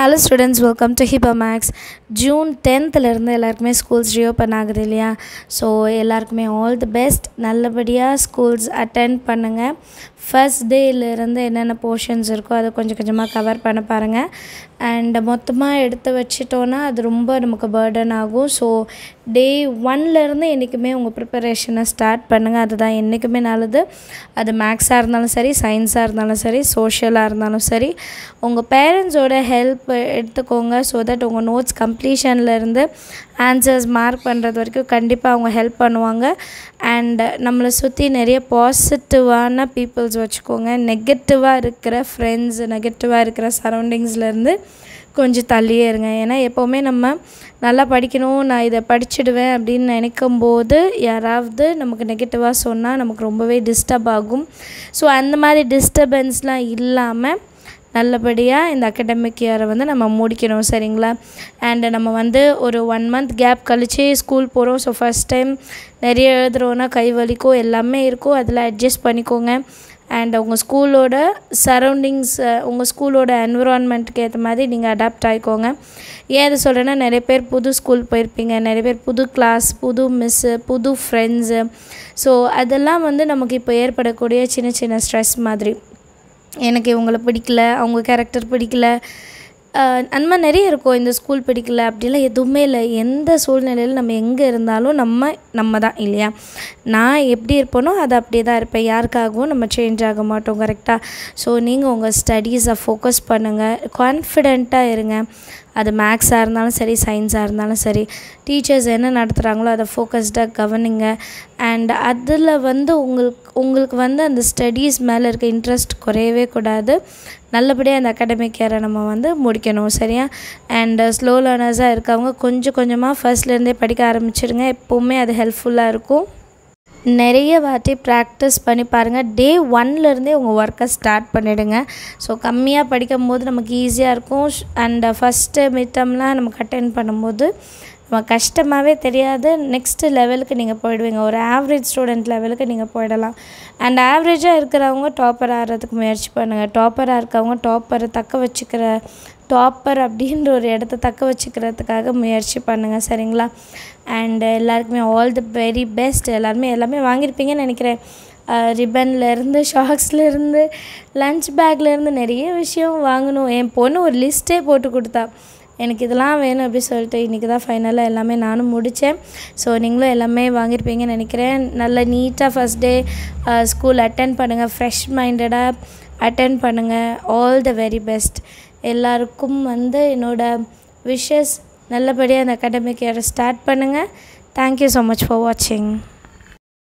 Hello students, welcome to HibaMax. June 10th இருந்து எல்லாருக்குமே schools reopen ஆகுது இல்லையா? ஸோ எல்லாருக்குமே ஆல் தி பெஸ்ட். நல்லபடியாக ஸ்கூல்ஸ் அட்டெண்ட் பண்ணுங்கள். ஃபர்ஸ்ட் டேலேருந்து என்னென்ன போர்ஷன்ஸ் இருக்கோ அதை கொஞ்சம் கொஞ்சமாக கவர் பண்ண பாருங்கள். அண்ட் மொத்தமாக எடுத்து வச்சிட்டோன்னா அது ரொம்ப நமக்கு பர்டன் ஆகும். ஸோ டே 1லேருந்து என்றைக்குமே உங்கள் ப்ரிப்பரேஷனை ஸ்டார்ட் பண்ணுங்கள். அதுதான் என்றைக்குமே நல்லது. அது மேக்ஸாக இருந்தாலும் சரி, சயின்ஸாக இருந்தாலும் சரி, சோஷியலாக இருந்தாலும் சரி, உங்கள் பேரண்ட்ஸோட ஹெல்ப் எடுத்துக்கோங்க. ஸோ தட் உங்கள் நோட்ஸ் கம்ப்ளீஷன்லேருந்து ஆன்சர்ஸ் மார்க் பண்ணுறது வரைக்கும் கண்டிப்பாக அவங்க ஹெல்ப் பண்ணுவாங்க. அண்ட் நம்மளை சுற்றி நிறைய பாசிட்டிவான பீப்புள்ஸ் வச்சுக்கோங்க. நெகட்டிவாக இருக்கிற ஃப்ரெண்ட்ஸ், நெகட்டிவாக இருக்கிற சரௌண்டிங்ஸ்லேருந்து கொஞ்சம் தள்ளியே இருங்க. ஏன்னா எப்போவுமே நம்ம நல்லா படிக்கணும், நான் இதை படிச்சுடுவேன் அப்படின்னு நினைக்கும்போது யாராவது நமக்கு நெகட்டிவாக சொன்னால் நமக்கு ரொம்பவே டிஸ்டர்ப் ஆகும். ஸோ அந்த மாதிரி டிஸ்டர்பன்ஸ்லாம் இல்லாமல் நல்லபடியாக இந்த அகடமிக் இயரை நம்ம முடிக்கணும், சரிங்களா? அண்டு நம்ம ஒரு 1 month கேப் கழித்து ஸ்கூல் போகிறோம். ஸோ ஃபஸ்ட் டைம் நிறைய எழுதுகிறோன்னா கை வலிக்கும், எல்லாமே இருக்கும். அதில் அட்ஜஸ்ட் பண்ணிக்கோங்க. அண்ட் உங்கள் ஸ்கூலோட சரௌண்டிங்ஸ், உங்கள் ஸ்கூலோட என்விரான்மெண்ட்டுக்கு ஏற்ற மாதிரி நீங்கள் அடாப்ட் ஆகிக்கோங்க. ஏன் அதை சொல்கிறேன்னா, நிறைய பேர் புது ஸ்கூல் போயிருப்பீங்க, நிறைய பேர் புது கிளாஸ், புது மிஸ்ஸு, புது ஃப்ரெண்ட்ஸு. ஸோ அதெல்லாம் நமக்கு இப்போ ஏற்படக்கூடிய சின்ன சின்ன ஸ்ட்ரெஸ் மாதிரி. எனக்கு இவங்கள பிடிக்கல, அவங்க கேரக்டர் பிடிக்கல, அந்த மாதிரி நிறைய இருக்கும். இந்த ஸ்கூல் பிடிக்கல அப்படிலாம் எதுவுமே இல்லை. எந்த சூழ்நிலையில் நம்ம எங்கே இருந்தாலும் நம்ம தான் இல்லையா? நான் எப்படி இருப்பேனோ அது அப்படியே தான் இருப்பேன். யாருக்காகவும் நம்ம சேஞ்ச் ஆக மாட்டோம், கரெக்டாக? ஸோ நீங்கள் உங்கள் ஸ்டடீஸை ஃபோக்கஸ் பண்ணுங்கள், கான்ஃபிடெண்ட்டாக இருங்க. அது மேக்ஸாக இருந்தாலும் சரி, சயின்ஸாக இருந்தாலும் சரி, டீச்சர்ஸ் என்ன நடத்துகிறாங்களோ அதை ஃபோக்கஸ்டாக கவனிங்க. அண்ட் அதில் உங்களுக்கு அந்த ஸ்டடீஸ் மேலே இருக்க இன்ட்ரெஸ்ட் குறையவே கூடாது. நல்லபடியாக அந்த அகாடமிக் இயரை நம்ம முடிக்கணும், சரியா? அண்ட் ஸ்லோ லேர்னர்ஸாக இருக்கவங்க கொஞ்சம் கொஞ்சமாக ஃபர்ஸ்ட்லேருந்தே படிக்க ஆரம்பிச்சிடுங்க. எப்போவுமே அது ஹெல்ப்ஃபுல்லாக இருக்கும். நிறைய வாட்டி ப்ராக்டிஸ் பண்ணி பாருங்கள். டே 1லேருந்தே உங்கள் ஒர்க்கை ஸ்டார்ட் பண்ணிவிடுங்க. ஸோ கம்மியாக படிக்கும் போது நமக்கு ஈஸியாக இருக்கும். அண்ட் ஃபஸ்ட்டு மிட்டம்லாம் நமக்கு அட்டென்ட் பண்ணும்போது நம்ம கஷ்டமாகவே தெரியாது. நெக்ஸ்ட்டு லெவலுக்கு நீங்கள் போயிடுவீங்க. ஒரு ஆவரேஜ் ஸ்டூடெண்ட் லெவலுக்கு நீங்கள் போயிடலாம். அண்ட் ஆவரேஜாக இருக்கிறவங்க டாப்பர் ஆகிறதுக்கு முயற்சி பண்ணுங்கள். டாப்பராக இருக்கவங்க டாப்பர் அப்படின்ற ஒரு இடத்த தக்க வச்சுக்கிறதுக்காக முயற்சி பண்ணுங்கள், சரிங்களா? அண்டு எல்லாருக்குமே ஆல் தி வெரி பெஸ்ட். எல்லாமே வாங்கியிருப்பீங்கன்னு நினைக்கிறேன். ரிப்பன்லேருந்து, ஷாக்ஸ்லேருந்து, லன்ச் பேக்லேருந்து நிறைய விஷயம் வாங்கணும். என் பொண்ணு ஒரு லிஸ்ட்டே போட்டு கொடுத்தா, எனக்கு இதெல்லாம் வேணும் அப்படி சொல்லிட்டு. இன்றைக்கி தான் ஃபைனலாக எல்லாமே நானும் முடித்தேன். ஸோ நீங்களும் எல்லாமே வாங்கியிருப்பீங்கன்னு நினைக்கிறேன். நல்லா நீட்டாக ஃபஸ்ட் டே ஸ்கூல் அட்டென்ட் பண்ணுங்கள். ஃப்ரெஷ் மைண்டடாக அட்டென்ட் பண்ணுங்கள். All the very best. எல்லாருக்கும் என்னோடய விஷஸ். நல்லபடியாக அந்த அகாடமிக் இயரை ஸ்டார்ட் பண்ணுங்கள். தேங்க்யூ ஸோ மச் ஃபார் வாட்சிங்.